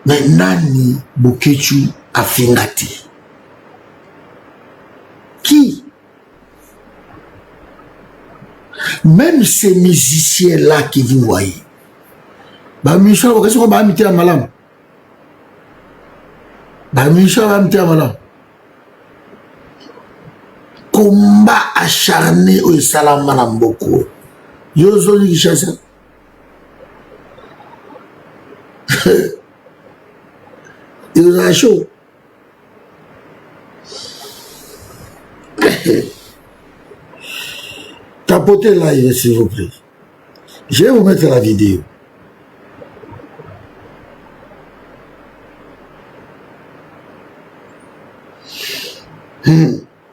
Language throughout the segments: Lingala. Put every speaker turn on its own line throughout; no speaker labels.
Mais nani Bokechu a fingati? Qui? Même ces musiciens-là que vous voyez, bah Michel, qu'est-ce qu'on va mettre à malam? Bah Michel va mettre à malam. Combat acharné au salam malam beaucoup. Yo zoli Kishasa. Il a chaud. Tapotez live s'il vous plaît. Je vais vous mettre la vidéo.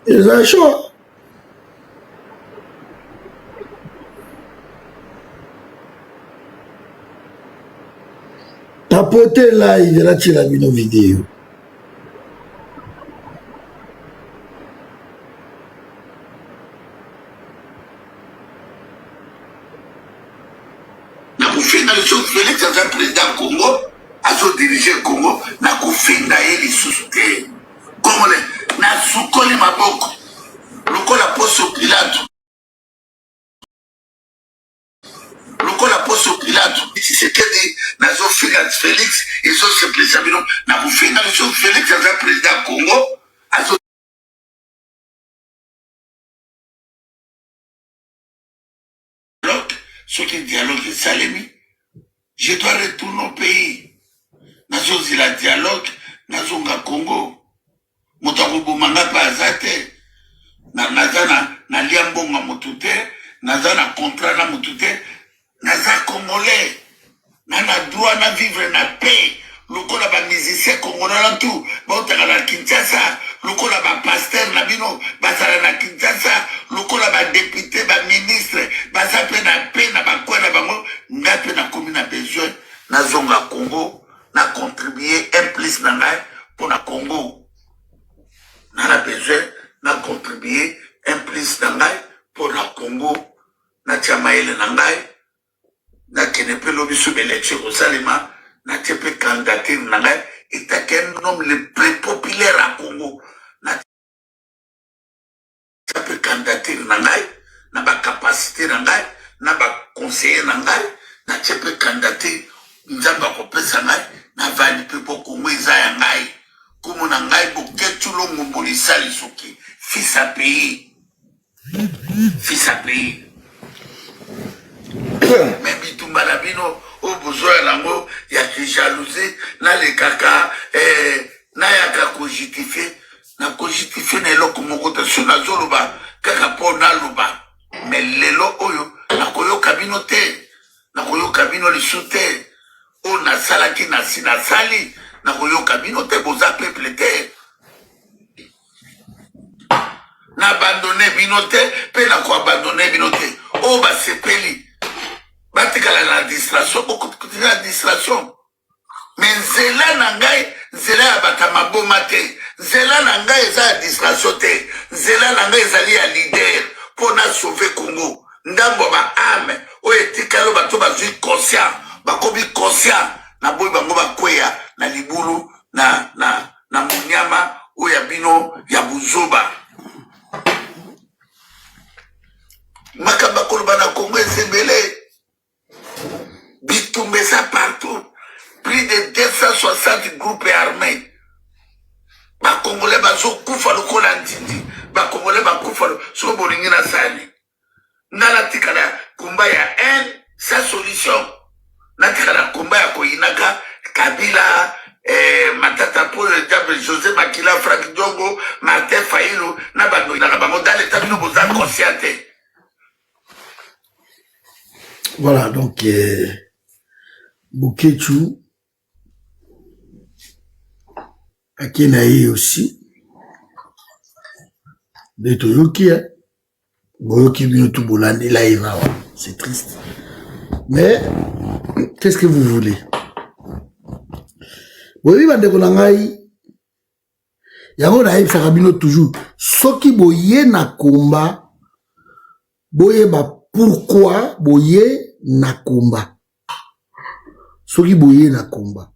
Il a chaud. Tapotez live là tu l'as vu nos vidéos.
Félix aza président Congo, azo diriger Congo, na kufinga eli susute. Congolais, na sukoli maboko. Lokola poso Pilato. Lokola poso Pilato. Si c'est que dit, nazo finga Félix, ils ont se plaisir bino, na kufinga le Félix aza président Congo, azo ce qui dialogue Salemi. Je dois retourner au pays. Nazo zila dialogue, nazo nga Congo. Motako bomanga pa azate. Nazana na liambonga motute, nazana contrat na motute, naza congolais. Nana droit na vivre na paix. Lokola ba musicien congolais la tout, ba otaka na Kinshasa, lokola ba pasteur na bino, basala na Kinshasa, lokola ba député, ba ministre, basa pe na paix na ba kwa na bango, ngape na komi na besoin, na zonga Congo, na contribuer un plus na ngai pour na Congo. Na besoin na contribuer un plus na ngai pour la Congo, na tiamaele na ngai, na kenepe lobi sous l'élection au Salima, na tepe candidature na ngai, et ta qu'un homme le plus populaire à Congo, na tepe candidature na ngai, na ba capacité na ngai, na ba conseiller na ngai, na tepe candidature, nzamba kopesa ngai, na vali pe po Congo izaya ngai, comme na ngai Bokechu Longo Lisali Soki, fils à pays. Fils à pays. Mais bitumba la bino au besoin lango ya ki jalousie na le kaka na ya ka justifier na eloko moko te so na zoloba kaka po na loba mais lelo oyo na koyoka bino te na koyoka bino lisu te o na salaki na sina sali na koyoka bino te boza peuple te na abandonné bino te pe na ko abandonné bino te o ba sepeli batikala la distraction beaucoup la distraction mais nzela na ngai nzela ya batama boma te nzela na ngai eza ya distraction te nzela na ngai ezali ya leader pour na sauver Congo ndambo ba ame oyo etikalo bato bazwi conscient bakomi conscient na boyi bango bakweya na libulu na munyama oyo ya bino ya buzoba makamba koloba na Congo ezebele bitumbe ça partout plus de 260 groupes armés bakongolais bazokufa lokola ndindi bakongolais bakufa so bolingi na sani nga natikala komba ya sa solution natikala komba ya koyinaka Kabila Matata Paul Diable José Makila Frank Diongo Martin Fayulu na bandoyinaka bango dans l'état bino boza consciente.
Voilà, donc Bokechu Akenaï aussi de Toyoki, Boyoki Biotou Bolandi live, c'est triste. Mais qu'est-ce que vous voulez? Oui, bande konangai. Yango na yeb sakabino toujours. Soki boye na komba, boye ba pourquoi boye na komba. Soki boye na komba.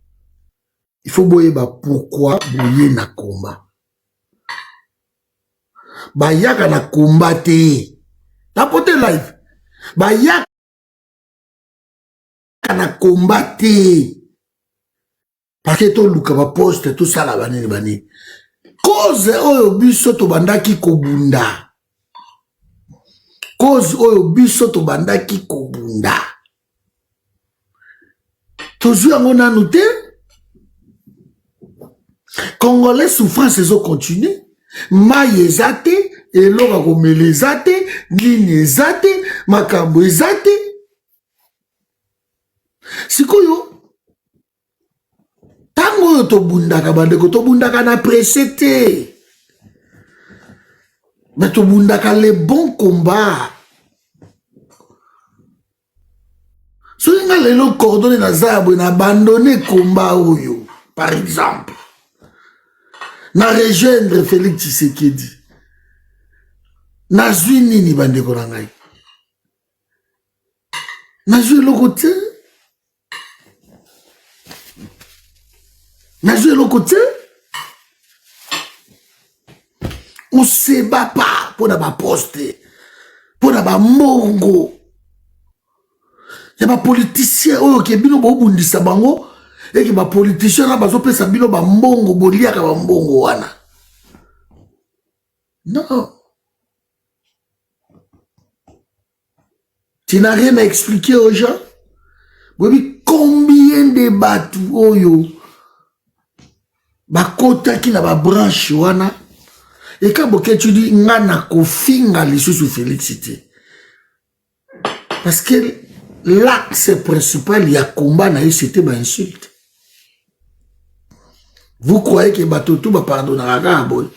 Il faut boyeba pourquoi boye na combat. Bayaka na combat te. Tapote live. Bayaka na combat te. Parce que to luka ba poste tout ça la banini bani. Cause oyo biso to bandaki kobunda. Cause oyo biso to bandaki kobunda. Tozu yango nanu te. Congolais souffrance ezo continue. Mayi ezate, eloka komele ezate, nini ezate, makambo ezate. Sikoyo, tango yo to bundaka bandeko, to bundaka na presse te. Mais to bundaka les bons combats. So nga lelo coordonné na zabwe na abandonné combat oyo, par exemple. Na rejoindre Félix Tshisekedi. Na zwi nini bandeko na ngai. Na zwi eloko te. Na zwi eloko te. On se bat pas pour na ba poste. Pour na ba mongo. Ya ba politicien oyo ke bino bo bundisa bango. Et que ma politicien là bazo pesa bino ba mbongo bolia ka ba mbongo wana. Non. Tu n'as rien à expliquer aux gens. Oui, combien de bateaux oyo ba kota ki na ba branche wana. Et quand boke tu dis ngana ko finga lisusu félicité. Parce que l'axe principal il y a combat na c'était ba insulte. Vous croyez que Batotou va pardonner à Gaboy?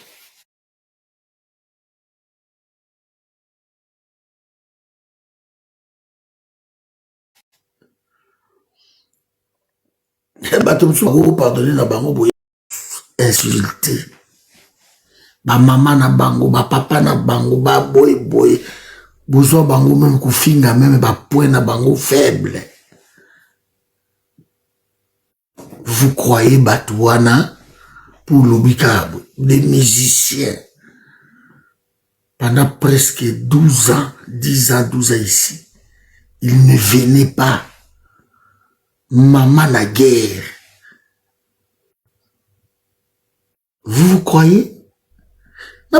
Batotou va pardonner à Bango Boy. Insulté. Ba maman na Bango, ba papa na Bango, ba boy boy. Besoin Bango même kufinga même ba point na Bango faible. Vous croyez Batouana pour l'Obikab, des musiciens, pendant presque 12 ans, 10 ans, 12 ans ici, ils ne venaient pas. Maman la guerre. Vous croyez? Je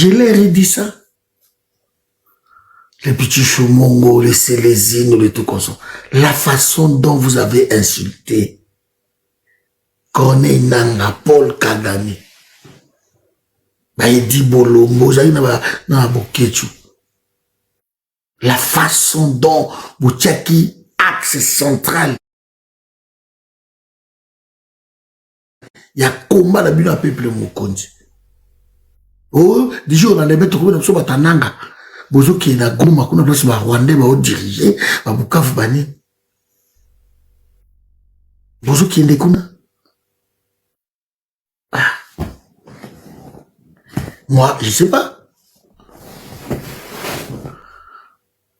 leur ai dit ça. Les petits choumongo, les célésines, les tout comme ça. La façon dont vous avez insulté Corneille Nanga, Paul Kagame, Baïdi Bolombo, la façon dont vous tchaki axe central, il y a combat la bino à peuple Mokondi. Oh, des jours on a des bêtes comme ça, Batananga. Bozo qui est na Goma, kuna place ba Rwandais ba diriger, ba Bukavu bani. Bozo qui est kuna. Ah. Moi, je sais pas.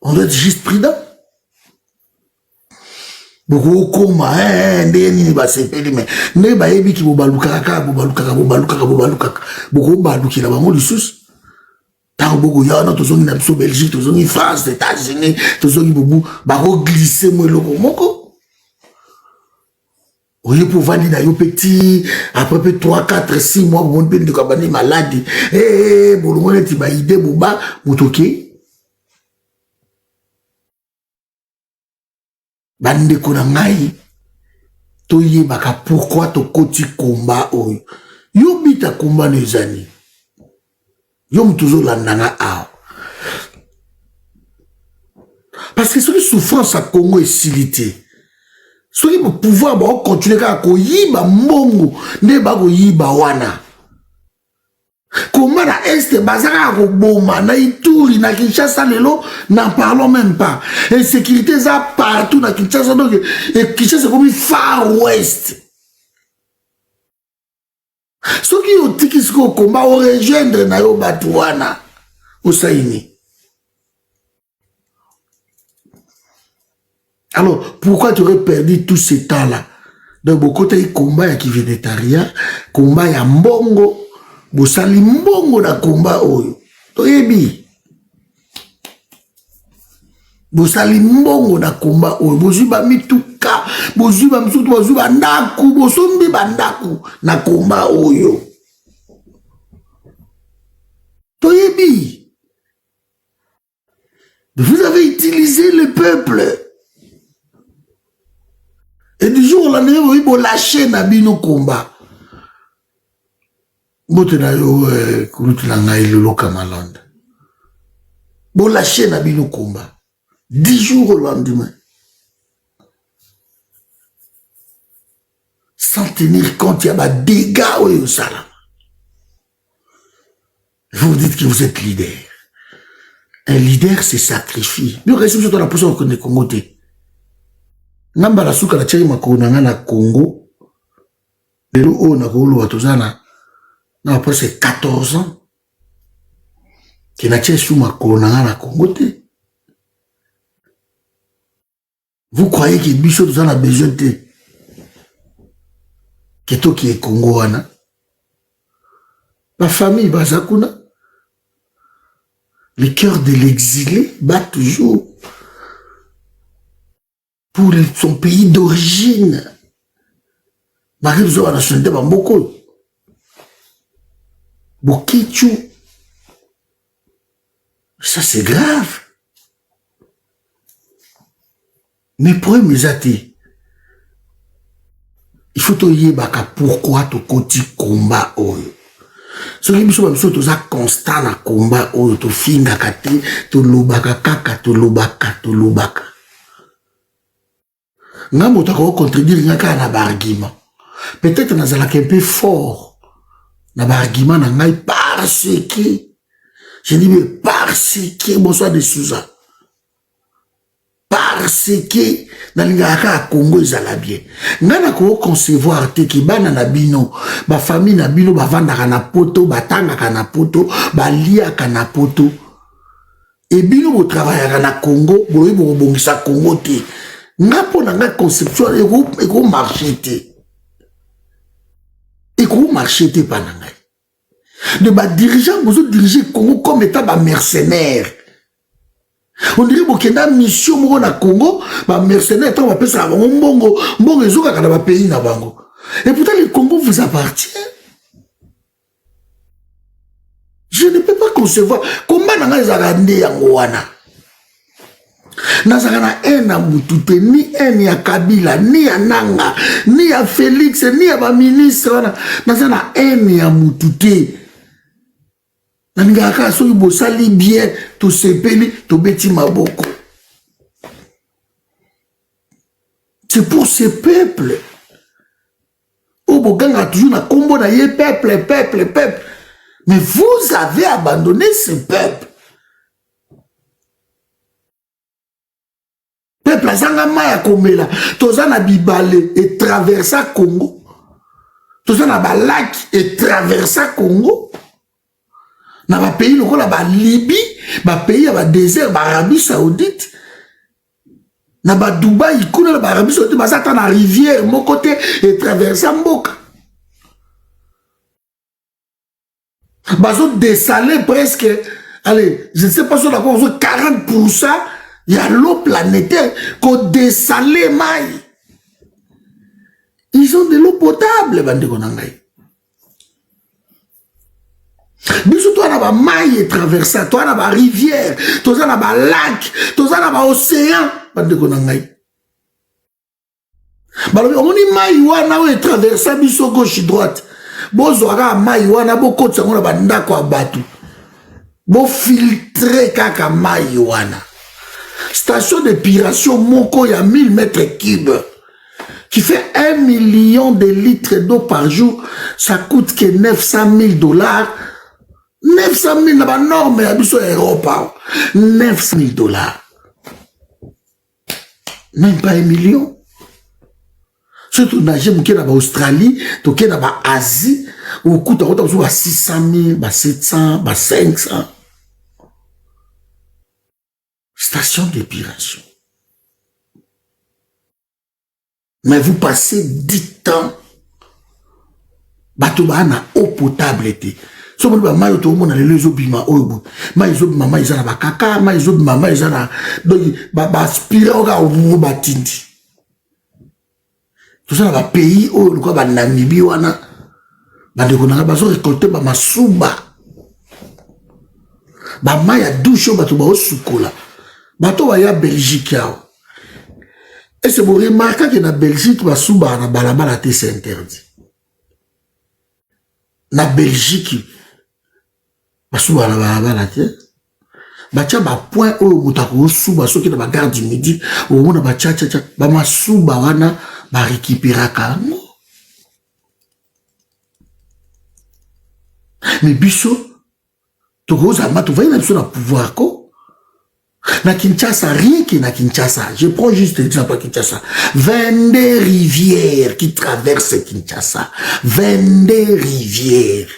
On doit être juste prudent. Beaucoup koma, ndeni ba sepeli mais ne ba yebi ki bobaluka bobaluka. Beaucoup baluki la bango lisusu. Tant beaucoup y a notre zone en Belgique, notre zone France, États-Unis, notre zone boubou, baro glisser moi le moko. Au lieu pour valider yo petit, après 3, 4, 6 mois, bon peine de cabane maladie. Bon le monde ti ba idée boba, motoké. Bande ko na ngai. To yebaka pourquoi to koti combat oyo. Yo bita combat les années. Yom toujours la nana a. Parce que cette souffrance à Congo est silité. Ce qui peut pouvoir continuer à yiba mongo, ne ba yiba wana. Comment la Est bazara roboma na Ituri na Kinshasa lelo n'en parlons même pas. Insécurité ça partout na Kinshasa donc et Kinshasa comme Far West. Ce qui ont dit qu'ils ont combat au rejoindre na yo Batouana au Saini. Alors, pourquoi tu aurais perdu tout ce temps-là? Donc, beaucoup de combat qui végétarien, combat ya mbongo, bosali mbongo na combat oyo. Toyebi. Bosali mbongo na combat oyo. Bozui ba mituka, bozui ba misutu, bozui ba ndaku, bosombi ba ndaku na combat oyo. Toyebi. Vous avez utilisé le peuple. Et du jour au lendemain, vous lâchez Nabino combat. Vous lâchez Nabino combat. 10 jours au lendemain. Sans tenir compte, il y a des dégâts au salam. Vous dites que vous êtes leader. Un leader se sacrifie. Nous restons sur la position de Congo. Namba la suka la cheri makona na Congo. Lelo o na kolo watozana. Na après c'est 14 ans. Qui na cheri sou makona na Congo te. Vous croyez que Bichot vous en a besoin de Keto qui est Congo wana. Ma famille Bazakuna. Le cœur de l'exilé bat toujours pour son pays d'origine. Marie vous a nationalité Bamboko. Bokichu. Ça c'est grave. Mais pour mes athées, il faut te dire pourquoi tu continues combat. Ce qui est constant na combat, tu finga kate, tu lobaka kaka, tu lobaka. Nga moto ko contredire nga ka na argument. Peut-être nazala un peu fort na argument na ngai parce que je dis mais parce que bonsoir de Souza. Parce que na lingaka Congo ezala bien. Nga na ko concevoir te ki bana na bino, ba famille na bino ba vandaka na poto, ba tangaka na poto, ba liaka na poto. Et bino bo travaillaka na Congo, bo bo bongisa Congo te. Nga po na nga conception e ko marcher te. Et ko marcher te pa na ngai. De ba dirigeant bozo diriger Congo comme étant ba mercenaire. On dirait que dans mission moko na Congo, ba mercenaire tant ba pesa bango mbongo ezoka kana ba pays na bango. Et pourtant le Congo vous appartient. Je ne peux pas concevoir comment na nga ezakande yango wana. Nazaka na ena mutute ni eni ya Kabila ni ya Nanga ni ya Félix ni ya ba ministre wana. Nazaka na eni ya mutute. Nangaka so ibosali bien to sepeli to beti maboko. C'est pour ce peuple. Oboganga toujours na kombo na ye peuple. Mais vous avez abandonné ce peuple. Peuple azanga maya komela, tozana bibale et traversa Congo. Tozana ba lac et traversa Congo. Na ba pays lokola ba Libye, ba pays ba désert ba Arabie Saoudite. Na ba Dubaï, kuna ba Arabie Saoudite ba sata na rivière mon côté et traversa mboka. Bazo dessaler presque, allez, je ne sais pas si on a 40%, il y a l'eau planétaire qu'on dessaler maille. Ils ont de l'eau potable, bande konangai. Biso toi na ba maille traversa, toi na ba rivière, toi na ba lac, toi na ba océan, bande konangai. Balobi omoni maille wana o traversa biso gauche droite. Bozo aga maille wana bo kotsa ngona ba ndako abatu. Bo filtrer kaka maille wana. Station d'épuration moko ya 1000 mètres cubes qui fait 1 million de litres d'eau par jour, ça coûte que $900 000. 900 000 na ba norme ya biso Europa. $900 000. Même pas 1 million. Surtout nager mouké na ba Australie, toké na ba Asie, ou coûte à 600 000, 700, 500. Station d'épuration. Mais vous passez 10 ans, bato ba na eau potable été. So mo ba mayo to mo na le zo bima oyo. Ma zo bima ma izana ba kaka, ma zo bima ma izana donc ba aspirer oga o ba tindi. Tout ça ba pays oyo ko ba Namibie wana ba de ko na ba zo récolter ba masuba. Ba maya douche bato ba osukola. Bato ba ya Belgique yao. Et c'est pour remarquer que na Belgique ba suba na balabala te c'est interdit. Na Belgique basuba na balabala te bacha ba point oyo mutako suba soki na ba gare du midi o mona ba cha ba masuba wana ba récupérer kango. Mais biso tokoza ma to va na biso na pouvoir ko na Kinshasa, rien que na Kinshasa, je prends juste l'exemple à Kinshasa, 22 rivières qui traversent Kinshasa, 22 rivières.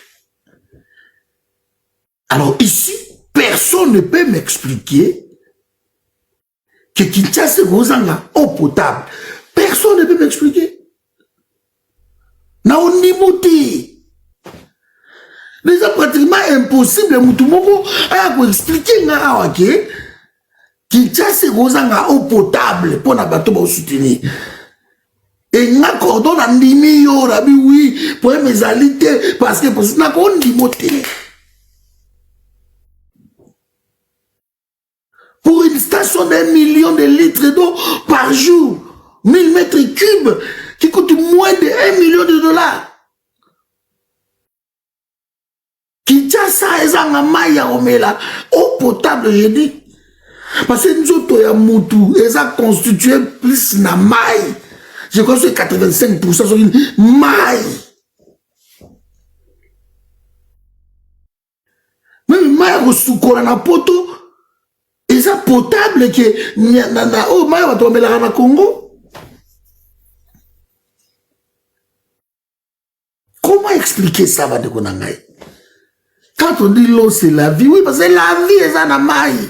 Alors ici, personne ne peut m'expliquer que Kinshasa a eau potable. Personne ne peut m'expliquer. Na on nimoti. C'est pratiquement impossible, Moutoumoko, à expliquer nga que Kinshasa a eau potable pour na bateau ba soutenir. Et nga cordon na ndimi yo rabi oui pour mes alités parce que na ko ndimoté. Pour une station d'1 million de litres d'eau par jour, 1000 mètres cubes qui coûte moins de 1 million de dollars. Kinshasa ezanga maya omela eau potable je dis. Parce que nous autres, ya Moutou, ils ont constitué plus na maille. Je crois que 85% sont une maille. Même maille au soukola na poto, ils ont potable que oh maille va tomber là na Congo. Comment expliquer ça va de konangai? Quand on dit l'eau c'est la vie, oui parce que la vie est na maille.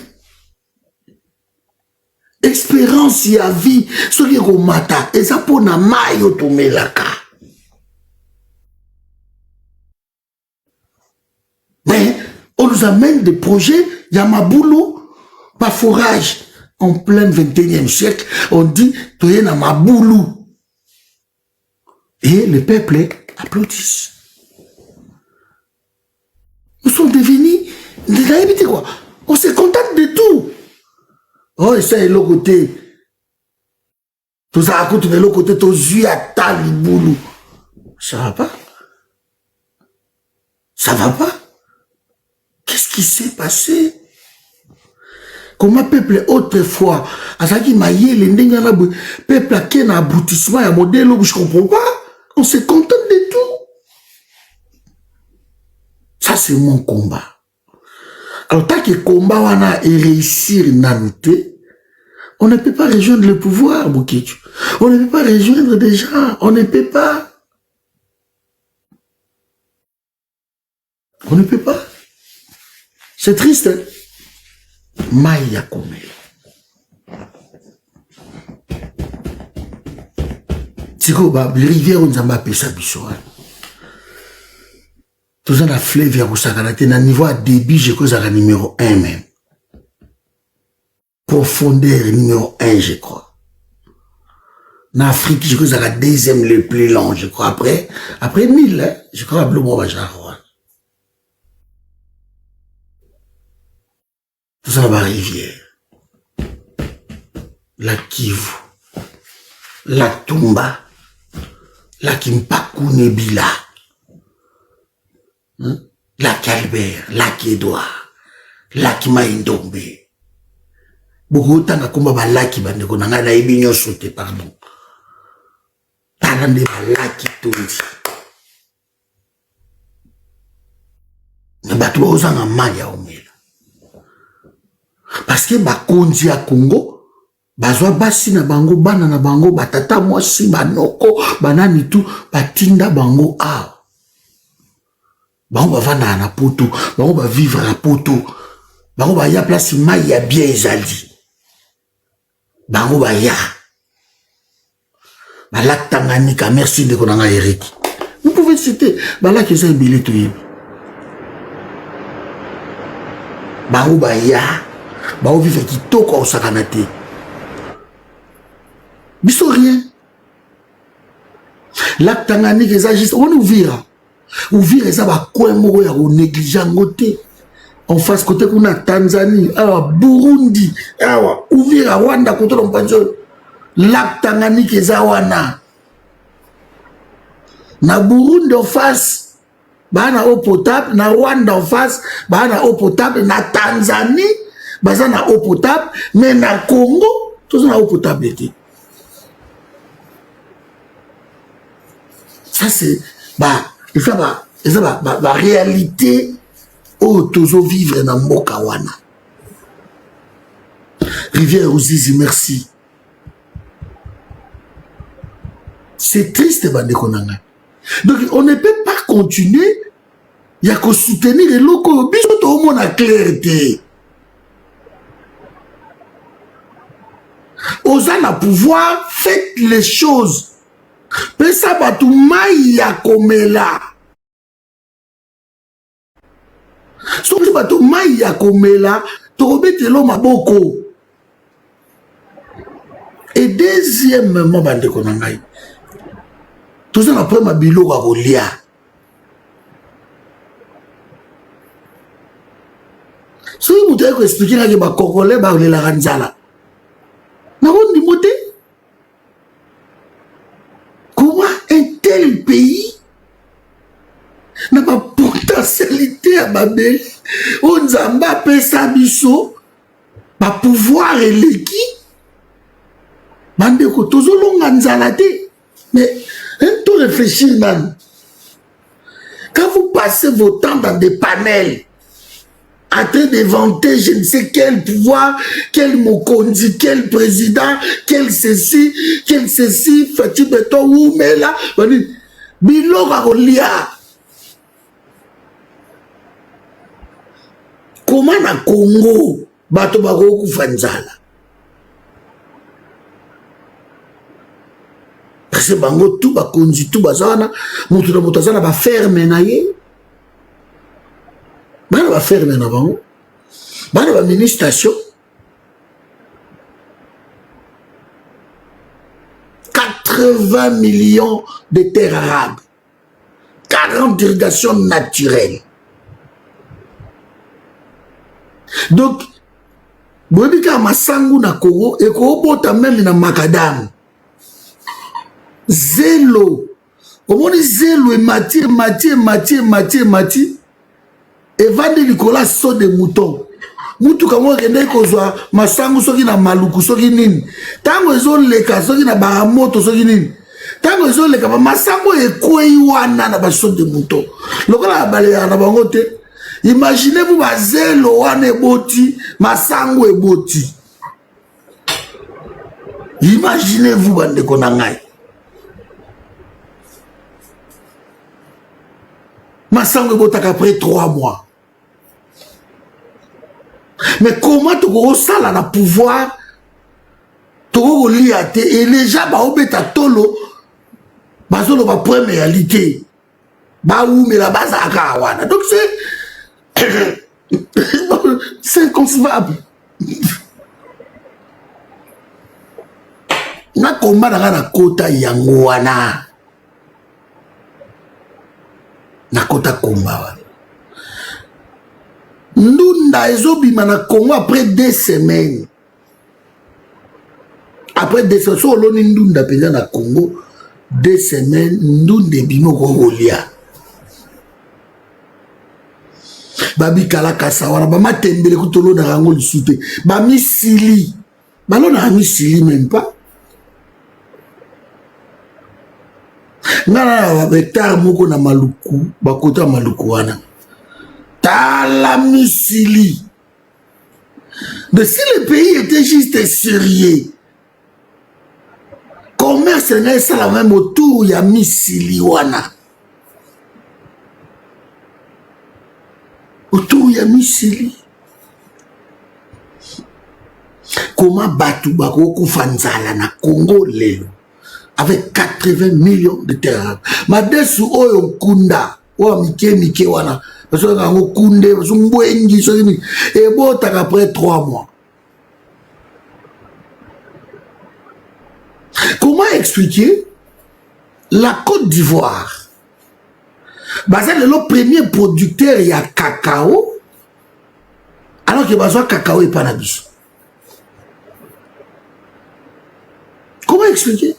Espérance ya vie ce qui est mata et ça pour na mayo to melaka. Mais on nous amène des projets Yamaboulou pas forage en plein 21e siècle on dit toye na Maboulou et le peuple applaudissent. Nous sommes devenus quoi, on se contente de tout. Oh, et ça est l'autre côté. Tout ça à côté de l'autre côté, tout yeux à Taliboulou. Ça va pas? Ça va pas? Qu'est-ce qui s'est passé? Comment peuple autrefois, à ça qui m'a yé, les ndengana, peuple a qu'un aboutissement, un modèle, je comprends pas. On se contente de tout. Ça, c'est mon combat. Alors, tant que le combat wana est réussir nanuté, on ne peut pas rejoindre le pouvoir, Boukitchou. On ne peut pas rejoindre des gens. On ne peut pas. On ne peut pas. C'est triste. Hein? Maya Komela. Tiko, les rivières, on n'a pas ça, bichouan. Tout ça, la fleuve, il y a niveau à débit, je crois, c'est numéro 1 même. Profondeur, numéro 1, je crois. En Afrique, je crois, c'est la deuxième le plus long, je crois. Après 1000, hein, je crois, à Blou Bajarwa. Tout ça, la rivière. La Kivu. La Tumba. La Kimpaku Nebila. Lac Albert, lac Edouard, lac Maïndombe. Beaucoup de temps à combat lac Bandeko nanga na ibinyo sauté pardon. Talande lac Tondi. Ne batu ozanga maya omela. Parce que bakonzi ya Congo bazwa basi na bango bana na bango batata mwasi banoko banani tu batinda bango a. Bango va vendre na poto, bango va vivre à poto, bango va y a place maille ya bien ezali. Bango va ya. Balak Tanganyika, merci de Konanga Eric. Vous pouvez citer, Balak Eza Ebele Toyebi. Bango Baya, Bao Vive Kitoko Osakanate. Biso rien. Lac Tanganyika Eza juste, on ouvira. Ouvira Eza Bakwemo ya négligent côté. En face côté kuna Tanzanie, awa Burundi, awa Ouvira Rwanda côté l'Ompanzo. Lac Tanganyika Eza wana. Na Burundi en face, bana eau potable, na Rwanda en face, bana eau potable, na Tanzanie, bana eau potable, mais na Congo, tout ça na eau potable. Ça c'est la réalité où tozo vivre na mboka wana. Rivière Ruzizi, merci. C'est triste, bande konanga. Donc, on ne peut pas continuer. Il y a qu'à soutenir les locaux. Bisous, tout le monde a clarté. Osant le pouvoir, faites les choses. Mais ça va tout maïa comme là. Sauf que tout maïa comme là, tu remets l'homme à beaucoup. Et deuxièmement, bande konanga. Tout ça, après ma bilo à Rolia. Si vous avez expliqué que les Congolais sont la Ranzala. Comment un tel pays n'a pas potentialité à Babel? On n'a pas sabiso, pas pouvoir et l'équipe. Bande ko tozolo nganzalate. Mais tout réfléchir, man. Quand vous passez vos temps dans des panels, en train de vanter je ne sais quel pouvoir, quel Mokondi, quel président, quel ceci, Fatih Beton, ou mais là, Bilo Rarolia. Comment na Congo, Bato Baro Koufanzala? Parce que bango tout ba konzi tout bazana mutu na mutazana ba ferme na ye bana ba ferme na bango bana ba mini station 80 millions de terres arables 40 irrigations naturelles. Donc bobika masangu na Congo et ko bota même na macadam. Zélo. Comment dit zélo et mati. Et vendre Nicolas saut des moutons. Moutou kamo kende kozwa masangu soki na maluku soki nini. Tango ezo leka soki na baramoto soki nini. Tango ezo leka masangu ekoi wana na ba saut des moutons. Lokola bale na bango te. Imaginez-vous ba zélo wana eboti masangu eboti. Imaginez-vous bande konangai. Masango ebotaka après 3 mois. Mais comment tu as ça là, le pouvoir, tu as lié et les gens qui ont tolo, ils ont la première réalité. Mais la base à Kawana. Donc c'est inconcevable. Na combat dans la kota yangoana. Na kota combat. Ndunda ezobima na Congo après 2 semaines. Après 2 semaines, so loni ndunda peza na Congo 2 semaines ndunde bimo ko golia. Babi kala kasawana ba matembele kutolo na rango lisute. Ba misili. Balo na misili même pas. Ngana ba hectare moko na maluku, ba kota maluku wana. La misili. Mais si le pays était juste sérieux, commerce n'est pas la même autour, il y a misili wana. Autour, il y a misili. Comment batu bako kufanzala na Congo lelo? avec 80 millions de terres arables. Madesu oyo kunda, oyo mike wana, parce que on kunde, parce que mbwengi, et bon, t'as après 3 mois. Comment expliquer la Côte d'Ivoire? C'est le premier producteur, il y a cacao, alors que le cacao n'est pas nabis. Comment expliquer?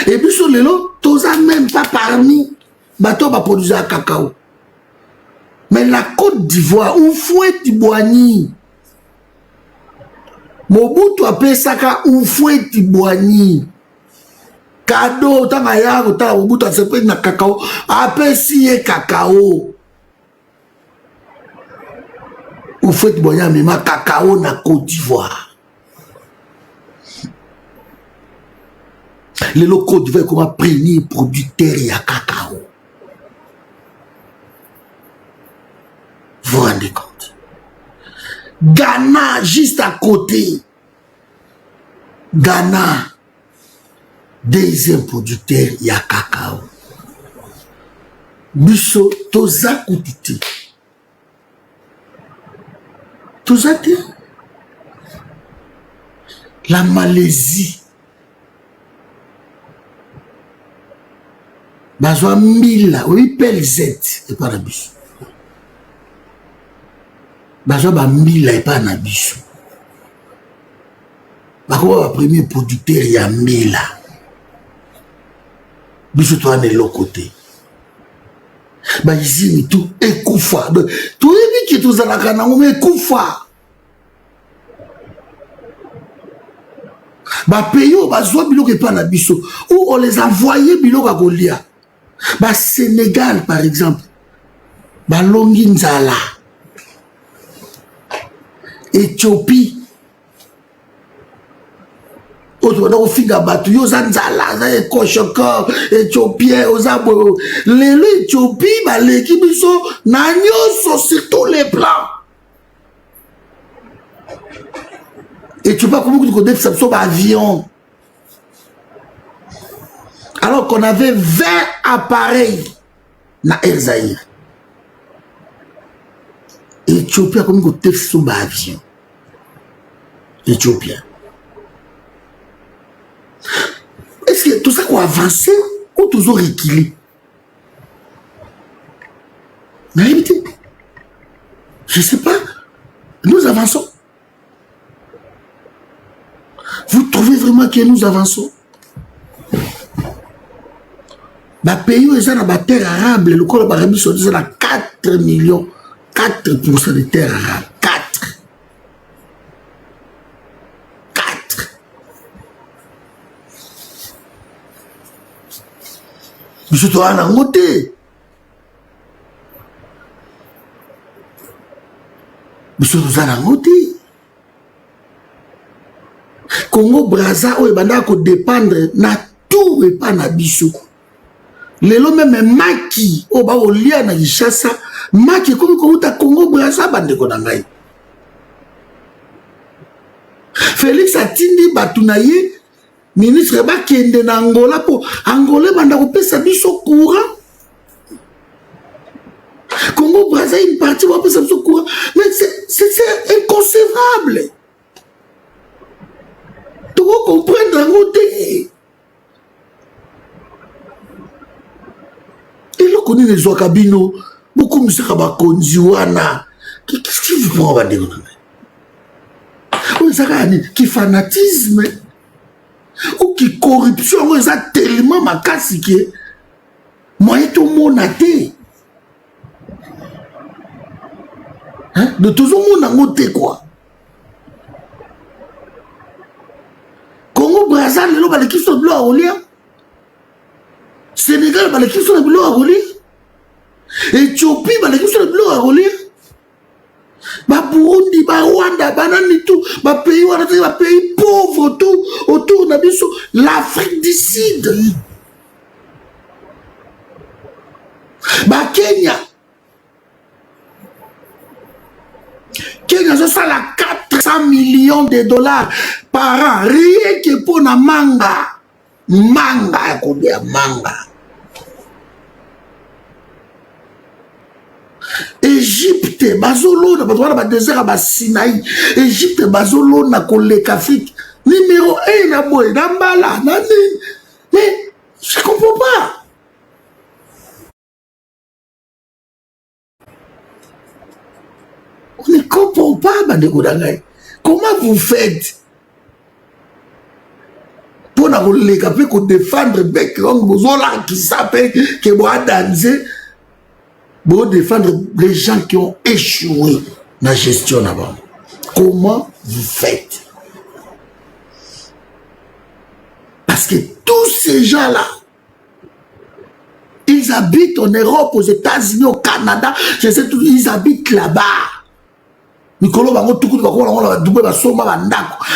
Et puis sur le lot, tous même pas parmi bateaux qui produisent un cacao. Mais la Côte d'Ivoire, où fouet Tibouani? Mobutu appelle ça où fouet Tibouani? Cadeau, tant à y'a, tant à Mobutu a sepé na cacao, appelle si cacao. Où fouet Tibouani, mais ma cacao na Côte d'Ivoire. Les locaux d'Ivoire comme un premier producteur et à cacao. Vous vous rendez compte? Ghana, juste à côté. Ghana, deuxième producteur, il y a cacao. Bisso, toza koutiti. Toza te. La Malaisie. Bazwa 1000, oui, PLZ, et pas la biche. Bazwa 1000 et pas la biche. Bazwa premier producteur, il y a 1000. Biche, toi, on est l'autre côté. Bah, ici, mais tout est koufa. Tout est qui est tous à la canne, mais koufa. Bah, payo, bazwa biloko et pas la biche. Où on les envoyait biloko à Golia. Bah, Sénégal, par exemple, bah, Longinzala, Éthiopie, autre finga batu, Yozanzala, Koshoko, Éthiopien, Ozabo, l'Éthiopie, bah, l'équipe, ils sont, n'agnos sur tous les plans. Et tu vois comment tu connais ça, avion. Alors qu'on avait 20 appareils na Air Zaïre. Éthiopien comme côté sous avion. Éthiopien. Est-ce que tout ça qu'on avance ou toujours reculé? Mais réalité, je ne sais pas. Nous avançons. Vous trouvez vraiment que nous avançons? Les pays où ils ont la terre arabe, le corps de l'Arabie Saoudite, c'est 4 millions, 4% de terre arabe. 4. Monsieur toi, on a monté. Monsieur toi, on a monté. Congo Brazza, où il va dépendre na tout et pas na bisou. Lelo même maki o ba olia na Kinshasa maki comme ta Congo Brazza bande ko nangai Félix atindi batunaye ministre ba kende na Angola po Angola banda ko pesa biso courant Congo Brazza une partie va pesa biso courant mais c'est inconcevable. Tu comprendre ngote. Et là, on est les Ouakabino, beaucoup de gens qu'est-ce qui vous prend à dire? On est qui fanatisme ou qui corruption, on est tellement macasse que moi et tout le monde a été. De tout le monde a noté quoi? Congo Brazza, les gens qui sont blancs au lien. Sénégal, l'équipe sur le boulot à rouler. Éthiopie, l'équipe sur le boulot à rouler. Burundi, Rwanda, Banani, tout. Pays pauvres, tout. Autour de l'Afrique du Sud. Kenya. Kenya, c'est ça la 4 200 millions de dollars par an. Rien que pour na manga. Manga, combien manga. Égypte, bazolo, na désert à Sinaï. Égypte, bazolo, na kolek Afrique. Numéro 1, na boy, na mbala, na nini. Mais, je comprends pas. On ne comprend pas, Bandeko Dangai. Comment vous faites pour nous défendre qui s'appelle que vous danser pour défendre les gens qui ont échoué dans la gestion là-bas? Comment vous faites? Parce que tous ces gens-là, ils habitent en Europe, aux États-Unis, au Canada, je sais tout, ils habitent là-bas.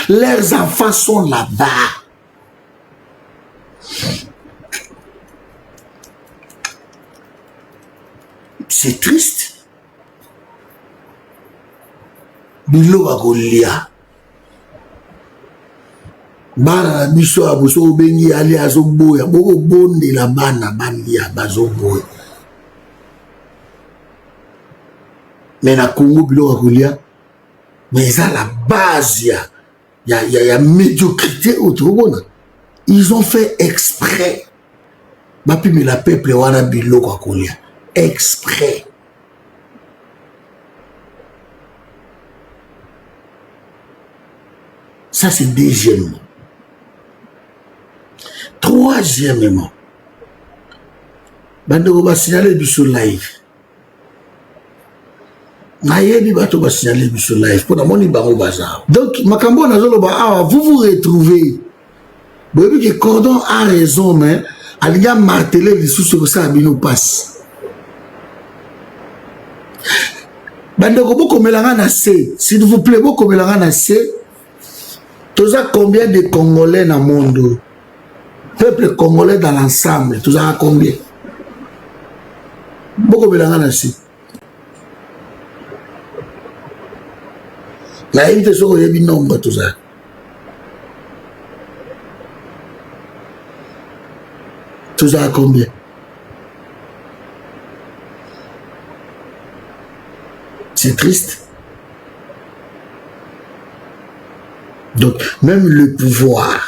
Leurs enfants sont là-bas. C'est triste. Bilo bakolia. Bana biso abuso bengi ali azoboya. Boko bonde la bana bandia bazoboya. Mais na Congo bilo bakolia. Mais ça la base il y a médiocrité autour. Ils ont fait exprès. Bapi mais la peuple wana bilo bakolia. Exprès. Ça c'est deuxièmement. Troisièmement, bandeko ba signaler biso live. Nayebi bato ba signaler biso live pour moni bango bazar. Donc makambo nazoloba awa vous vous retrouvez. Boyebi que Cordon a raison mais aliya marteler les sous sur ça bino passe. Bandeko boko melanga na C, s'il vous plaît boko melanga na C. Toza combien de Congolais dans le monde? Peuple congolais dans l'ensemble, toza combien? Boko melanga na C. La invite sur le nombre toza. Toza combien? C'est triste. Donc, même le pouvoir,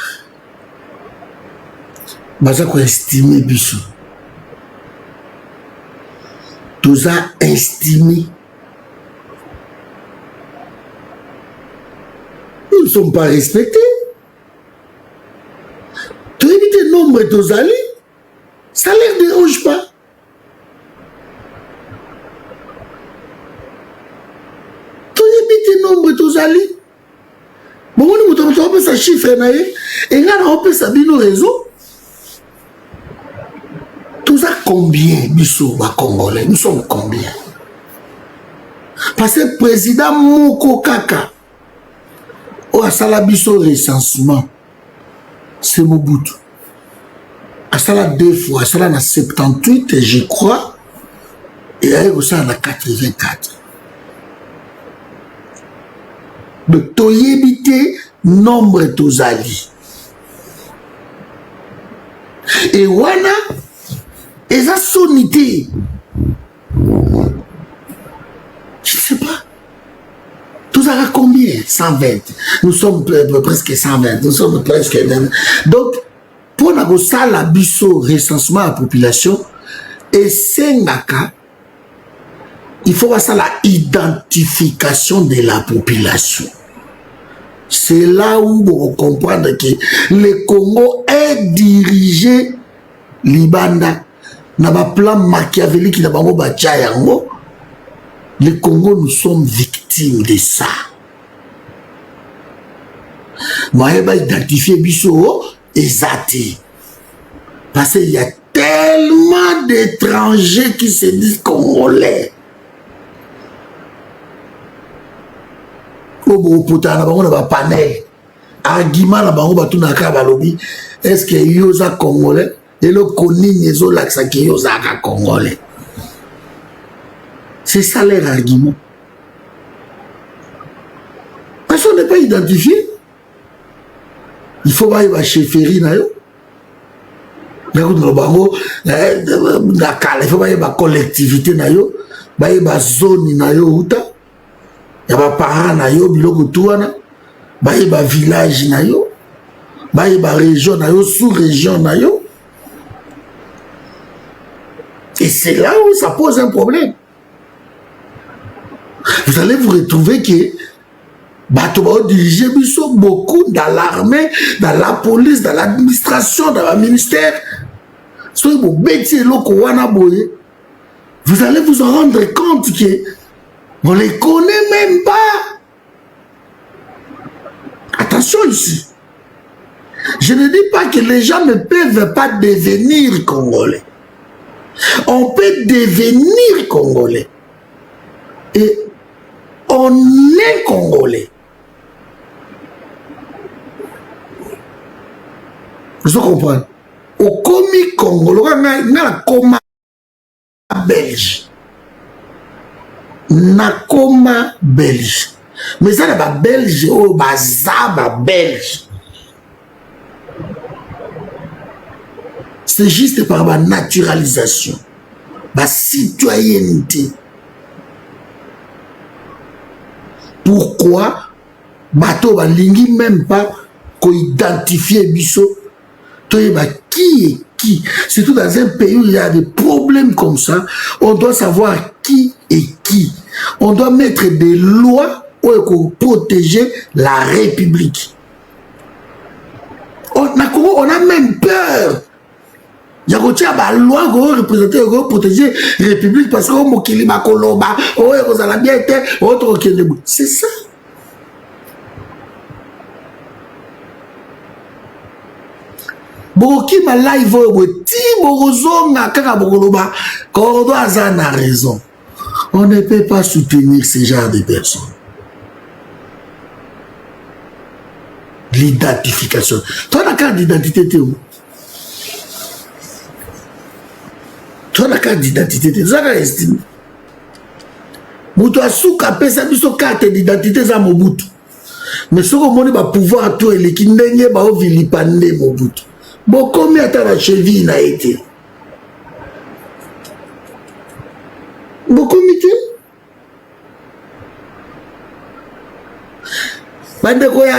baza ko estimer biso. Toza estimé. Nous ne sommes pas respectés. Tu évites le nombre de tozali, ça ne les dérange pas. Tu évites le nombre de tozali. Bon, on peut sa chiffre et là on peut sa bino réseau. Tout ça combien biso ba Congolais, nous sommes combien? Parce que le président Moko Kaka au asala biso recensement c'est Mobutu. Asala 2 fois, asala na 78 je crois et ayo ça na 84. De toyébité nombre tozali. Et wana, et ça sonité. Je ne sais pas. Tous à combien? 120. Nous sommes presque 120. Nous sommes presque. Donc, pour nous ça la biso recensement à la population, et c'est il faut voir ça la identification de la population. C'est là où on comprend que le Congo est dirigé Libanda. N'a pas plan machiavélique n'a pas yango. Le Congo, nous sommes victimes de ça. Moi, je vais identifier biso et zati. Parce qu'il y a tellement d'étrangers qui se disent congolais. On a un panel. Argument na bango batu na ka balobi. Est-ce que yoza congolais? Et le koni nezo laksa que yoza congolais. C'est ça leur argument. Personne ne peut identifier. Il faut voir la chefferie na yo. Il faut voir la collectivité na yo, la zone na yo uta. Il y a des parents na yo biloko tuana, la village na yo, la région na yo, sous-région na yo. Et c'est là où ça pose un problème. Vous allez vous retrouver que Bato diriger beaucoup dans l'armée, dans la police, dans l'administration, dans le ministère. Vous allez vous en rendre compte que on ne les connaît même pas. Attention ici. Je ne dis pas que les gens ne peuvent pas devenir Congolais. On peut devenir Congolais. Et on est Congolais. Vous comprenez? Au commis Congolais, on a coma belge. Na coma belge. Mais ça n'est pas belge, oh, bazaba belge. C'est juste par ma naturalisation, ma citoyenneté. Pourquoi bateau balingi même pas qu'on identifie biso qui est qui. Surtout dans un pays où il y a des problèmes comme ça, on doit savoir qui est qui. On doit mettre des lois pour protéger la République. On a même peur. Il y a une loi qui représente pour protéger la République parce que c'est ça. Boki ma live ti borozonga kaka bokoloba Kordo Azan a raison. On ne peut pas soutenir ce genre de personnes. L'identification. Toi la carte d'identité t'es où? Toi la carte d'identité t'es où? Ça va estimer. Moutou asuka pesa biso carte d'identité za Mobutu. Mais ce qu'on m'a pouvoir tout et les kindenge ba o vilipande Mobutu. Bon, combien de temps la cheville n'a été? Beaucoup de temps.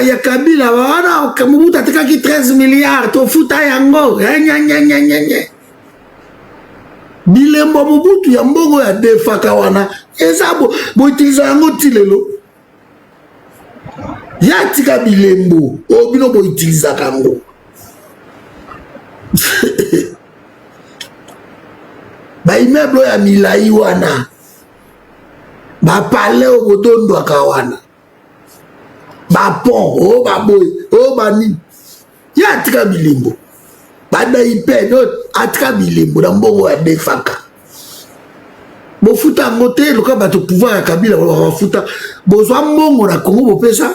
Il y a Kabila, Mobutu a 13 milliards, tu fous ta yango. Bilembo Mobutu, Yambongo ya defaka wana. Et ça, bon, utiliser yango tilelo. Ya tika bilembo, obino bo utiliser kango. Ba immeuble ya milai wana ba palais o botondo akawana ba pont o ba boy o ba ni ya atika bilembo ba da ipe no atika bilembo na mbongo ya defaka bo futa ngote loka ba to pouvoir ya Kabila ba futa bo zwa mbongo na Congo bo pesa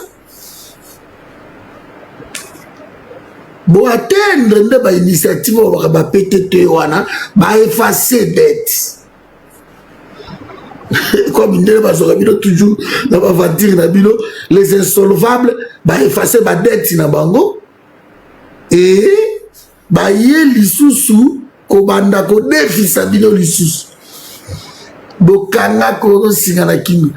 bo atteindre nde ba initiative ba PTT wana ba effacer dette comme il ne toujours dans ma voiture na bilo les insolvables ba effacer ba dette na bango et ba ye lisusu ko banda ko defisa bino lisusu bo kanga ko singa na kingo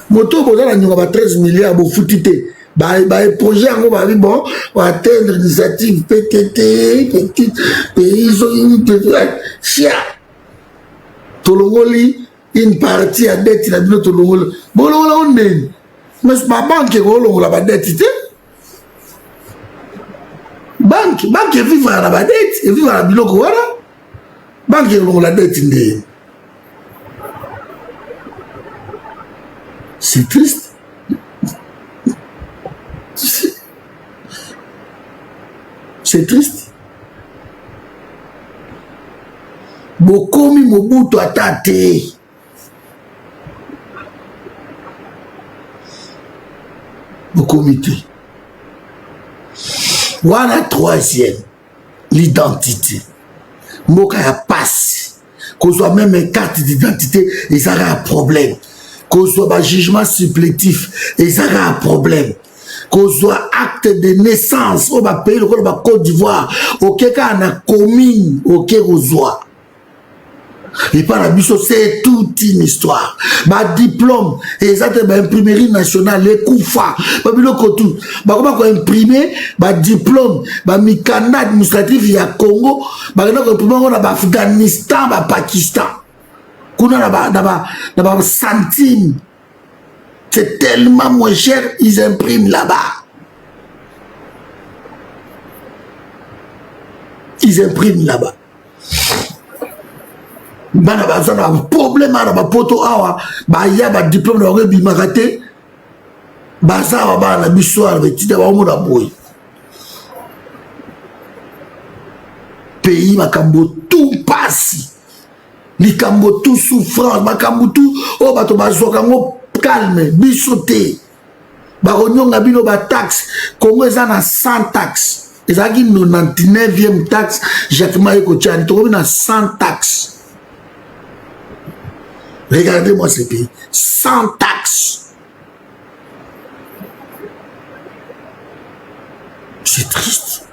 moto bo na nyonga ba 13 milliards bo futite. Bah, projet en va bon, on atteindre l'initiative PTT, petite pays, chia. Tolongoli, une partie à dette, il a dit Tolongoli. Bon, on est. Mais c'est ma banque qui a la dette. Banque vivre à la dette, et vivre à la biloco, voilà. Banque qui a la dette. C'est triste. C'est triste. Bokomi Mobutu atate. Bokomité. Voilà troisième. L'identité. Moka ya passe. Qu'on soit même une carte d'identité, et ça a un problème. Qu'on soit un jugement supplétif, et ça a un problème. kozwa acte de naissance au ba pays le ba Côte d'Ivoire OK ka na commune OK kozwa et par la biso c'est toute une histoire ba diplôme exacte ba imprimerie nationale les koufa ba biloko tout ba comment ko imprimer ba diplôme ba mikanda administratif ya Congo ba ko imprimer na ba Afghanistan ba Pakistan kuna na ba centime. C'est tellement moins cher, ils impriment là-bas. Ils impriment là-bas. Bana bazana problème na ba poto awa ba ya ba diplôme na rebi marate baza ba na bisoir betida ba mo na boy. Pays makambo tout passe. Likambo tout souffrance, makambo tout oh bato bazoka ngo calme, bisoté. Baronyonga bino ba taxe. Congo eza na 100 taxes. Ezaki 99e taxe. Jacques Mayeko Tchani. Tokobi na 100 taxes. Regardez-moi ce pays. 100 taxes. C'est triste.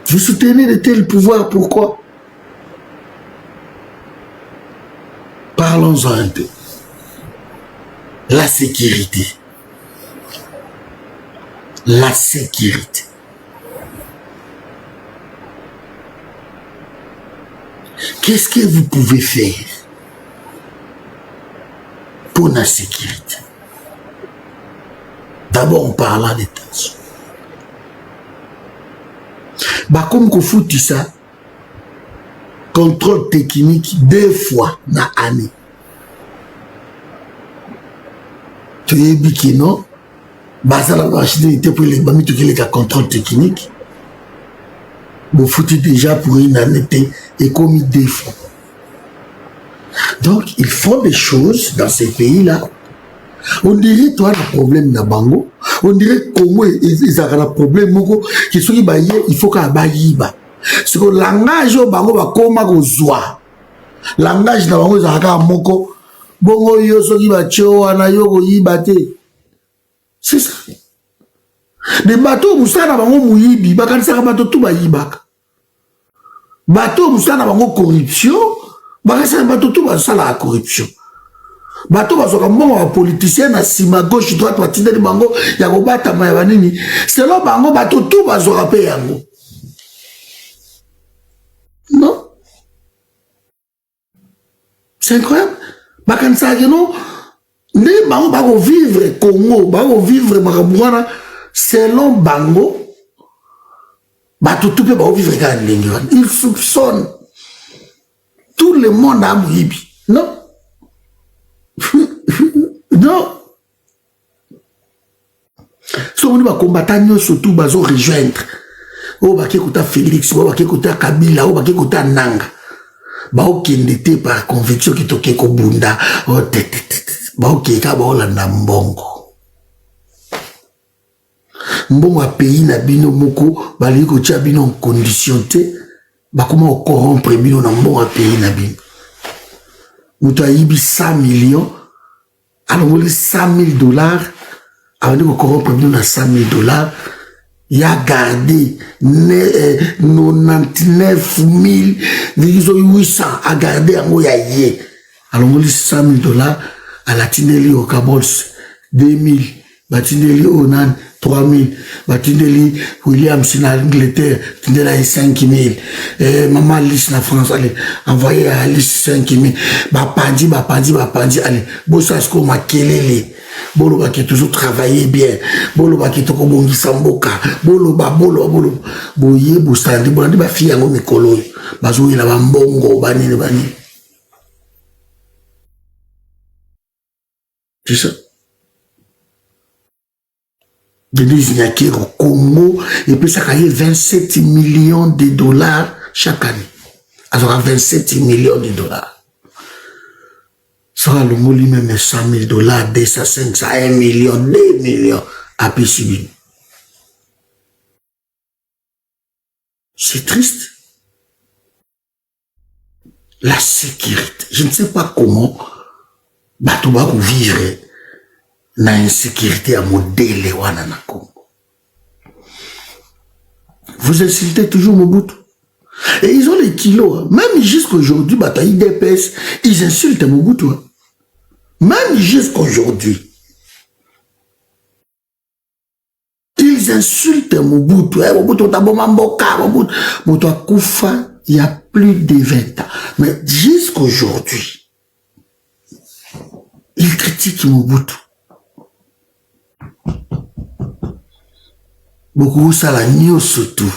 Vous soutenez de tels pouvoirs, pourquoi? Parlons-en un peu. La sécurité. La sécurité. Qu'est-ce que vous pouvez faire pour la sécurité? D'abord, en parlant des tensions. Bah, comme qu'on fout ça, contrôle technique 2 fois dans l'année. Tu es dit non? Bah, ça la machine pour les bamis, tu as le contrôle technique. Vous foutez déjà pour une année et commis 2 fois. Donc, ils font des choses dans ces pays-là. On dirait, toi, le problème na bango. On dirait Congo, ils ont un problème, qui sont il faut qu'il y ait c'est que le langage au bango va comme gozoa. Langage na bango zaka moko. Bongo yo soki ba choa na yo go yibate. C'est ça. Les bateaux musana bango muyibi, bakanisa ka bateau tout ba yibaka. Bateau musana bango corruption, bakanisa bateau tout ba sala la corruption. Bateau bazoka mbongo ba politicien na sima gauche droite batinde de bango ya ko bata ma ya banini. Selon bango bateau tout bazoka pe yango. Non. C'est incroyable. Bakanisa non. Ne bango bako vivre Congo, bako vivre Makamouana selon bango. Bateau tout peut bako vivre quand il soupçonne. Tout le monde a mouibi. Non. Non. Si on va combattre, surtout, bazo rejoindre. Oh, bah, kota Félix, oh, bah, kota Kabila, oh, bah, kota Nanga. Bah, ok, n'était par conviction qui toque ko bunda. Oh, bah, ok, ka, bah, olanda mbongo. Mbongo a pays na bino moko, bah, li ko tia bino en condition te, bah, comment on corrompre bino na mbongo a pays na bino. Mouto a yibi 100 millions. Alors, vous voulez $100,000, avant de corrompre à $100,000, il a gardé 99 800 à garder en Oyaye. Alors, vous voulez $100,000 à la Tineli au Cabols, 2000, Batineli au Nan, 3000, Batineli Williams en Angleterre, Tineli 5000, Maman Alice en France, allez, envoyez à Alice 5000, Bapandi, allez, Bossasko Makelele, Boloba qui toujours travaillé bien, Boloba qui toko bongi samboka, Boloba, Boye, Bostandi, Bolandi, ba fille en Mikolo, Bazou, il a mbongo, bani. C'est ça. Denise Nyakero au Congo, et puis ça gagne 27 millions de dollars chaque année. Alors 27 millions de dollars. Ça va le mot lui-même $100,000, 200, 500, 1 million, 2 millions à Pessibine. C'est triste. La sécurité. Je ne sais pas comment Batouba vivre na insécurité à modèle wana na Congo. Vous insultez toujours Mobutu. Et ils ont les kilos. Hein. Même jusqu'aujourd'hui, bataille DPS, ils insultent Mobutu. Hein. Même jusqu'aujourd'hui. Ils insultent Mobutu. Hein. Mobutu Tabomamboka, Mobutu a Koufa il y a plus de 20 ans. Mais jusqu'aujourd'hui, ils critiquent Mobutu. Beaucoup ça la nio surtout.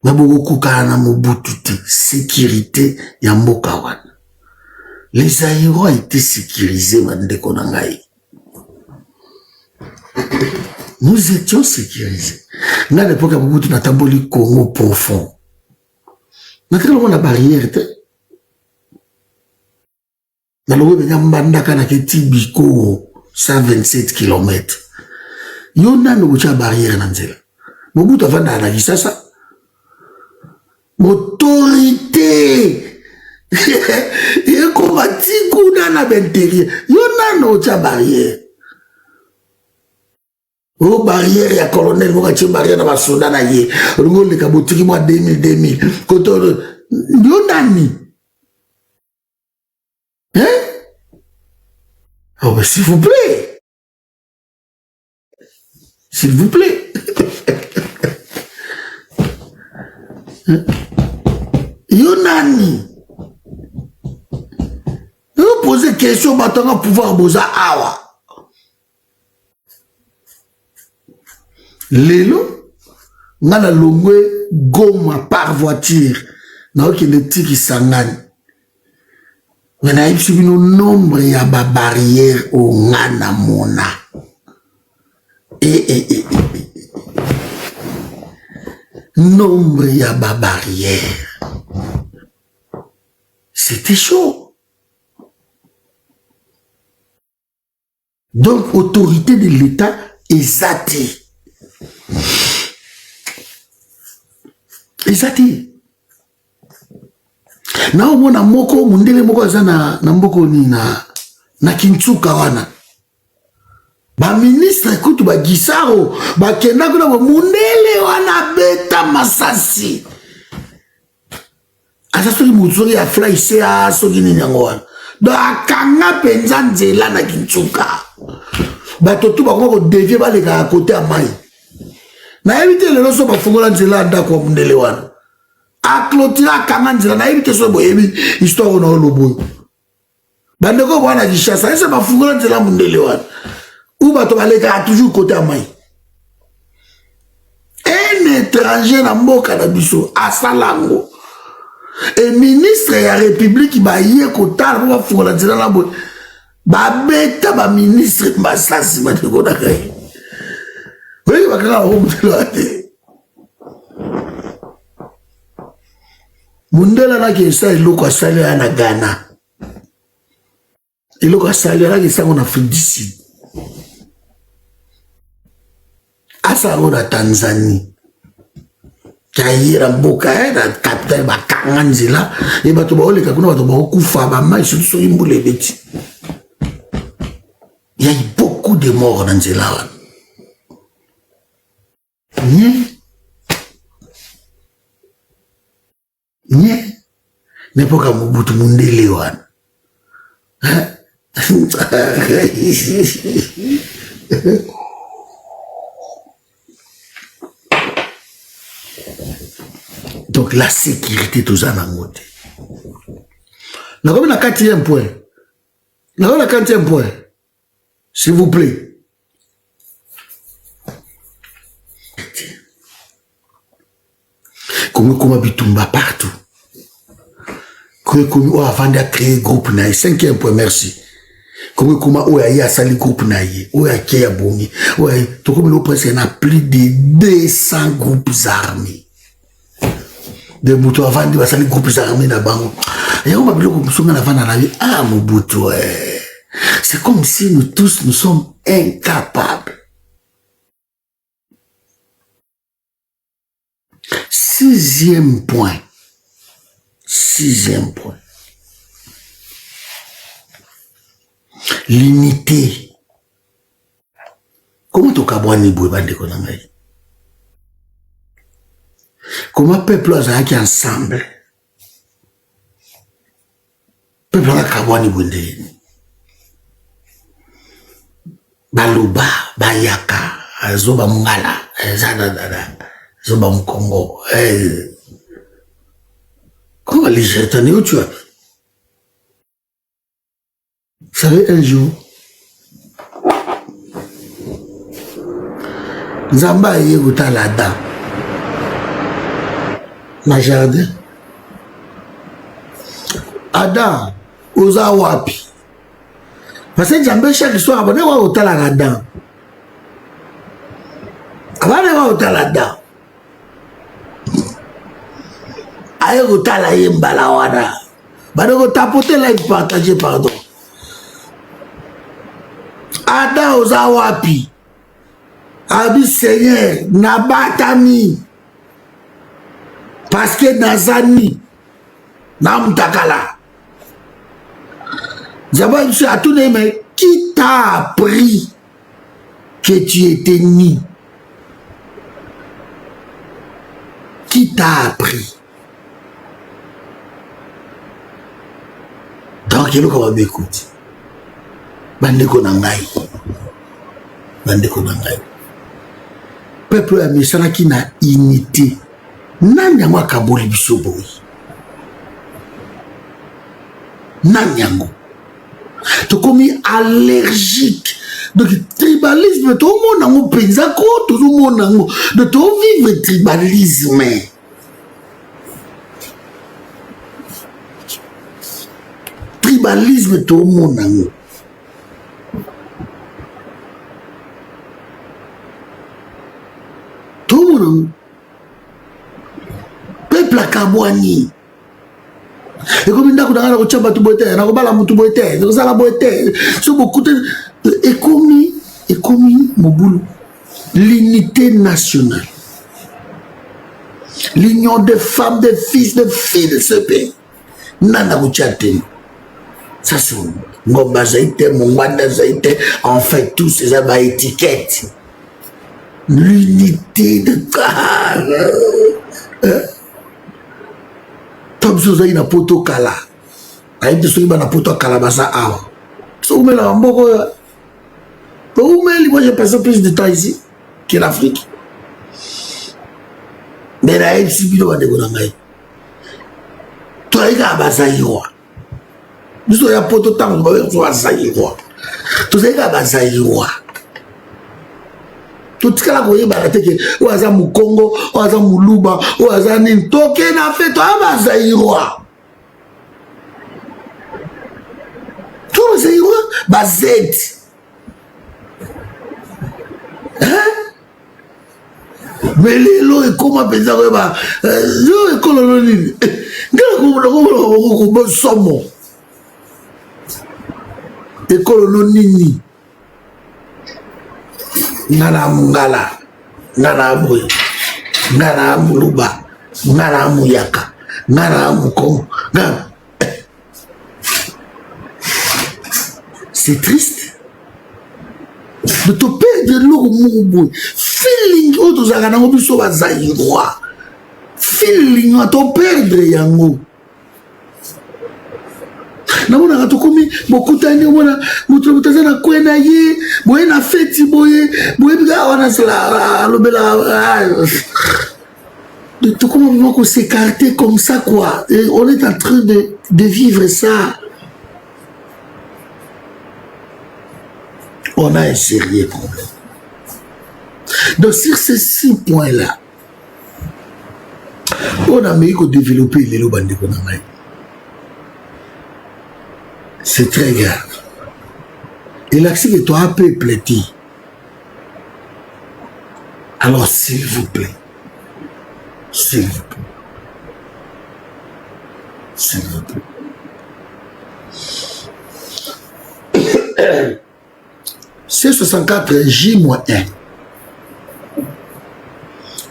Mais beaucoup kana Mobutu te sécurité ya mboka wana. Les aéros étaient sécurisés mande konangai. Nous étions sécurisés. Na l'époque à Mobutu na tamboli Congo profond. Na kala on a barrière te. Na logo benya mbanda kana keti biko 127 km. Yona no ucha barrière na nzela. Mobutu avanda na Kisasa. Autorité. Il combattu dans la l'intérieur. Yona no ucha barrière. Oh barrière ya colonel mo kachi barrière na basoda na ye. Rungo le kabotiki mo 2000 koto yona ni. Hein? Oh mais s'il vous plaît. S'il vous plaît. Yonani. Vous posez question maintenant pouvoir boza awa. Lelo, ngana longwe Goma par voiture. Na oki de tiki sangani. Ngana ipsibino nombre ya ba barrière o ngana mona. Nombre ya ba barrière. C'était chaud. Donc, autorité de l'État est athée. Ezati. Na omona moko mundele moko zana na mboko ni na Kintsuka wana. Ba ministre écoute ba Gisaro ba kenda kuna mundele wana beta masasi. Asa soki mutsuri ya fly sea soki ni nyango wana. Do akanga penza nzela na Kintsuka. Ba totu ba ko devie ba leka à côté à mai. Na éviter le loso ba fungola nzela ndako mundele wana. A clôturer akanga nzela na éviter so boyebi histoire na loboyo. Bandeko bwana Kishasa ese ba fungola nzela mundele wana. Ou bato baleka a toujours côté à mai. Un étranger na mboka na biso asalango. Et ministre ya république ba yé kotala ba fungola nzela na bo. Ba beta ba ministre masasi mateko na kai. Oui, bakala ho mutelo ate. Mundela na ki sa iloko asali na Ghana. Iloko asali na ki sa na Afrique du Sud. Asa na Tanzanie. Kaira mboka na capital ba kanganzila e bato ba oleka kuna bato ba okufa ba mai surtout imbule beti. Il y a eu beaucoup de morts dans Nzela. N'époque à Mobutu Mundele wana. Donc la sécurité tout ça na ngote. Na comme la 4e point. La 4e point. S'il vous plaît. Comment bitumba partout. Comment avant de créer groupe na 5e point merci. Comment oya ya sali groupe na ye. Oya kia bongi. Oya to comme le presque na plus de 200 groupes armés. De Mobutu avant de passer les groupes armés na bango. Et on va dire que nous avant la vie ah Mobutu. C'est comme si nous tous nous sommes incapables. 6e point. 6e point. L'unité Comment tu kabwani boy bande konangai? Comment peuple a qui ensemble? Peuple a kabwani bonde. Baluba, bayaka, zoba mungala, zanadada, zoba mkongo. Comment les jetons où tu as? Vous savez, un jour, Zamba est écouté là-dedans. Na jardin. Adam, oza wapi. Parce que Zamba chaque soir, abonné wa écouté là-dedans. Abonné wa écouté là-dedans. Aye écouté là yembala wana. Badoko tapoter là et partager pardon. Adam oza wapi. Abi Seigneur, nabatami. Parce que Nazani, Namtakala. D'abord, je suis à tout le monde. Qui t'a appris que tu étais ni? Qui t'a appris? Donc, il y a un m'écoute. Bandeko nangai. Bandeko nangai. Peuple a mis ça qui n'a unité. Nanyango akaboli biso boy. Nanyango. Tu comme allergique. Donc tribalisme tout le monde nango penza ko tout le monde nango. De tout vivre tribalisme. Tribalisme tout le monde nango. Tout le monde. Peuple à Kabouani. Et comme il y a un peu de beauté, il y a un peu de beauté, il y a un peu de beauté. Et comme mon boulot, l'unité nationale, l'union des femmes, des fils, des filles de ce pays. Nana Gouchaten. Ça c'est Ngomba Zaïté, Mongwanda Zaïté, en fait tous ces étiquettes. L'unité de Tom Sozaï na poto kala. Aïe de Soiba na poto kala basa awa. Soumé la mboko. Moi j'ai passé plus de temps ici qu'en Afrique. Mais là, il s'y bide de Gonangaï. Toi, il y a Bazaïroa. Nous sommes à poto temps, nous sommes à Bazaïroa. Tout ça, il y a Bazaïroa. Tout ce que vous voyez, ou à Congo, ou à Muluba, ou à Nin, toqué n'a fait toi, Bazaïroa. Tout Bazaïroa, Bazette. Hein? Mais les lots, et comment penser que je colonise. Quel somme? Et colonini. Ngana mungala, ngana boy, ngana muluba, ngana muyaka, ngana mukongo. C'est triste. De te perdre l'eau, feeling autre zagana obiso bazaïroa. Feeling à te perdre yango. Namona katokomi bokutani mona mutu mutazana kwena ye boye na feti boye biga wana sala lobela de tout comment on s'écarter comme ça quoi. Et on est en train de vivre ça. On a un sérieux problème. Donc sur ces 6 points là on a mis qu'à développer les lobande qu'on a mis. C'est très grave. Et l'accès que toi peut plaiter. Alors s'il vous plaît. S'il vous plaît. S'il vous plaît. C64 J-1.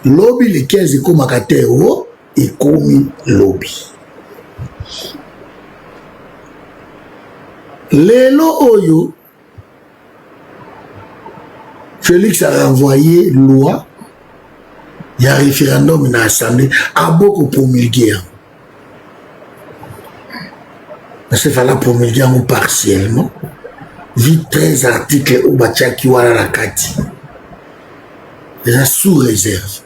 Lobby les 15 ekomakatero et komi lobby. Lelo oyo Félix a renvoyé loi, il y a un référendum dans l'Assemblée, a beaucoup promulgué. Parce qu'il fallait promulguer partiellement. Vite 13 articles au Bachaki Wala Rakati. Déjà sous réserve.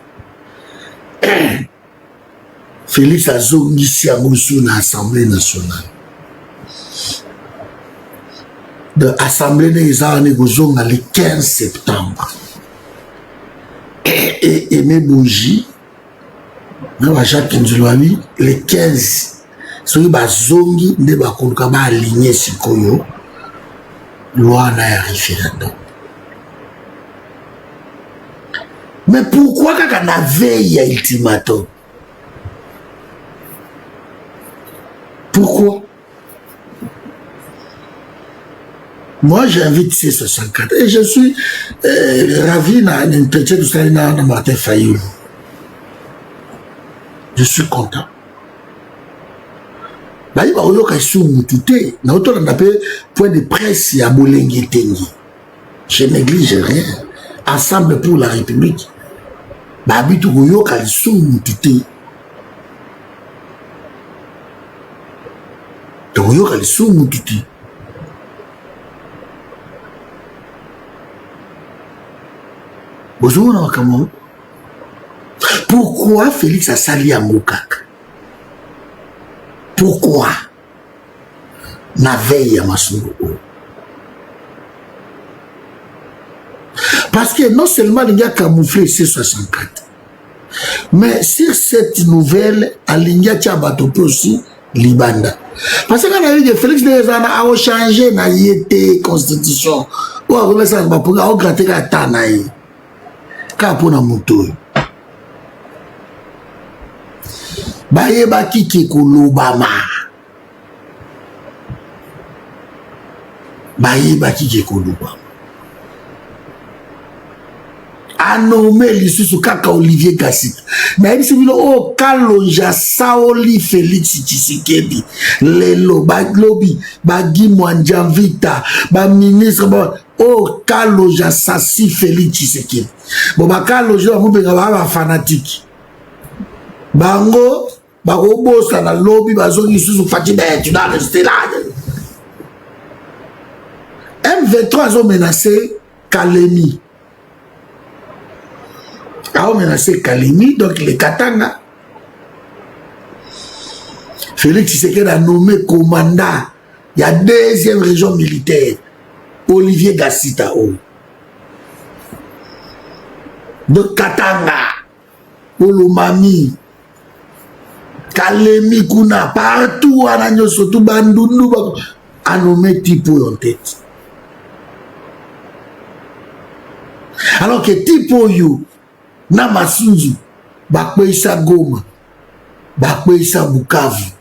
Félix a zongi ici à Moussou dans l'Assemblée nationale. De l'Assemblée des années le 15 septembre. Et Aimé Bougie, Jacques Nzouloami, le 15. Soki bazongi nde bakoluka ba aligné sikoyo loi na ya référendum. Mais pourquoi kaka na veille ya ultimatum? Pourquoi? Moi j'invite C64 et je suis ravi na l'entretien de ça na Martin Fayoulou. Je suis content. Bayi ba oyo ka sou mutute na auto na pe point de presse ya Bolengi Tengi. Je néglige rien. Ensemble pour la République. Ba bitu oyo ka sou mutute. Oyo ka sou mutute. Bonjour na wakamo. Pourquoi Félix a sali à Moukak? Pourquoi na veille à Massouro? Parce que non seulement il y a camouflé C64, mais sur cette nouvelle, il y a Tchabatopé aussi, Libanda. Parce que quand on a vu que Félix Lezana a changé na yété constitution, ou a remis ça pour gratter la tanaï, car pour na moutou. Baye baki Kekolobama. Baye baki Kekolobama. A nommé l'issue kaka Olivier Gassit. Mais il dit oh Kalonja Saoli Félix Tshisekedi. Lelo Baglobi Bagi Mwanjavita ba ministre oh Kalonja Sassi Félix Tshisekedi. Bon ba Kalonja mo benga ba fanatique. Bango bakobosa na lobby bazongi susu fati tu dois rester là. M23 ont menacé Kalemi. A menacé Kalemi, donc les Katanga. Félix Tshisekedi a nommé commandant. Il y a deuxième région militaire. Olivier Gassita. Donc Katanga. Olomami. Kalemi Kuna, partout à la surtout Bandundu, a nommé Tipo en tête. Alors que Tipo you, Namasunzu, Bakweisa Goma, Bakweisa Bukavu,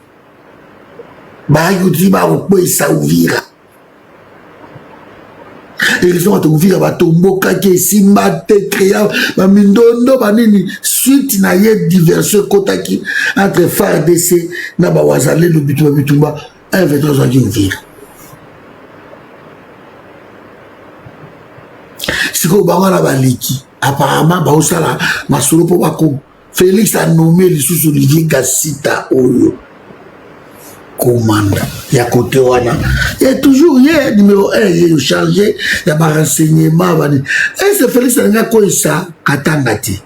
Bayutiba Bakweisa Uvira. Ils ont ouvert Batomboka qui Simba Tekrea, Mindondo, Banini, suite na yé diversion Kotaki entre FARDC, Nabawazale, le Bitumba, un 23 ans qui ouvert. Si vous avez baliki, apparemment, Baosala, Masolo Pobako, Félix a nommé le sous-Olivier Gassita Oyo. Commandant. Il y a côté wana. Il y a toujours numéro 1, il y a chargé, il y a des renseignements. Et c'est Félix Nanga Koïsa, Katangati.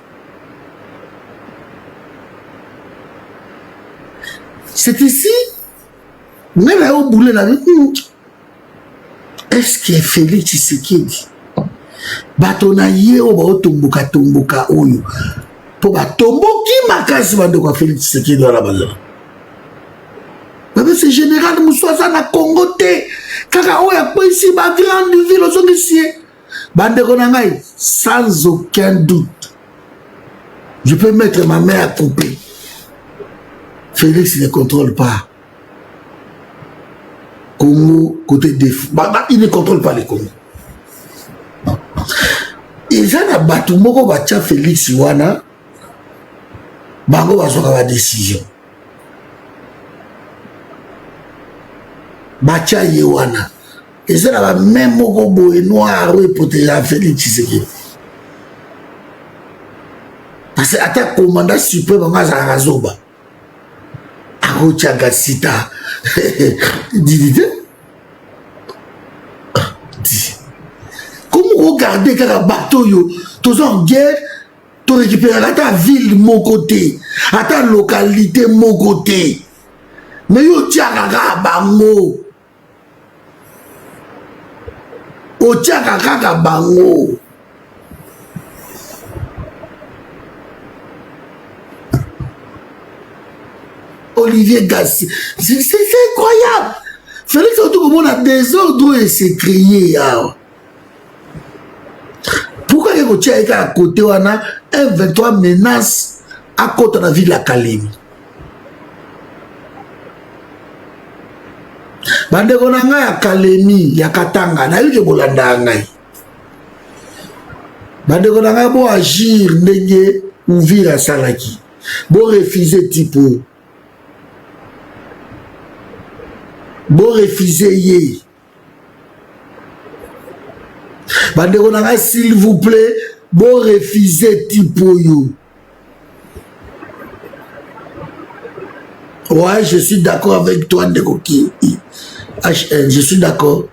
C'est ici, même là au boulot, est-ce que Félix Tshisekedi, Batonaye au Tomboka Oyo, pour Batomboki Makasi Bandoko Félix Tshisekedi à la base. C'est général Moussouaza na Congo te. Kaka oya po ici, ba grande ville aux ici. Bande Konangai, sans aucun doute. Je peux mettre ma main à couper. Félix ne contrôle pas. Congo, côté défaut. Il ne contrôle pas les Congo. Ils ont un bateau, moko batia Félix Wana. Bango bazoka ba décision. Bacha Yewana. Et c'est la même moko boé noir et protéger Félix Tshisekedi. ata commandant suprême ngaza razoba akotiaka sita didite comment regarder kaka bateau yo tous en guerre to récupérer ata ville mon côté ata localité mon côté mais yo tiaka kaka bango otiaka kaka bango Olivier Gassi, c'est incroyable. Félix Otokomo a désordre et s'est crié. Pourquoi il y a à côté on a un 23 menaces à côté de la ville de la Kalemi? Bande konanga ya Kalemi ya Katanga na yuke bolanda ngai. Bande konanga bo agir ndenge Uvira salaki. Bo refuser tipo. Bon refuser ye. Bandeko nanga s'il vous plaît, bon refuser tipo yo. Ouais, je suis d'accord avec toi, Ndeko HN, je suis d'accord.